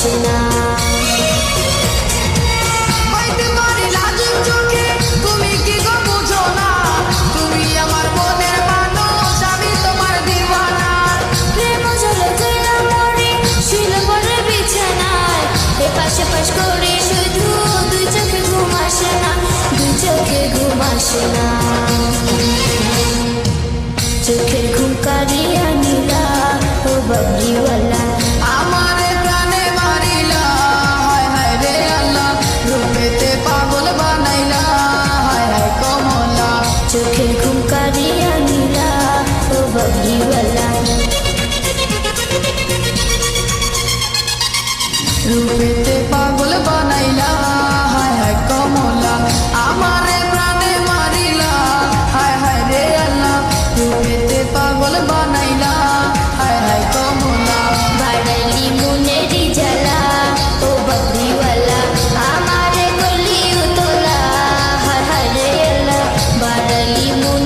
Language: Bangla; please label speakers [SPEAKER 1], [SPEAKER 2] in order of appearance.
[SPEAKER 1] আসে না।
[SPEAKER 2] হইতে পারি লাজুক চোখে, তুমি কি গো বুঝো না? তুমি আমার মনের মানুষ, আমি তোমার দিওয়ানা।
[SPEAKER 1] প্রেম জলে জেলা মরে শুইল পরে বিছানায়, এপাশ এপাশ করে শুধু দুই চোখে ঘুম আসে না, দুই চোখে ঘুম আসে না। চোখের ঘুম কারিয়া নিলা ও বাবরিওয়ালা,
[SPEAKER 2] আমারে প্রাণে মারিলা, হায় হায় রে আল্লাহ, রূপেতে পাগল বানাইলা, হায় হায় কমলা।
[SPEAKER 1] চোখের ঘুম কারিয়া নিলা ও বাবরিওয়ালা,
[SPEAKER 2] রূপেতে পাগল বানাইলা।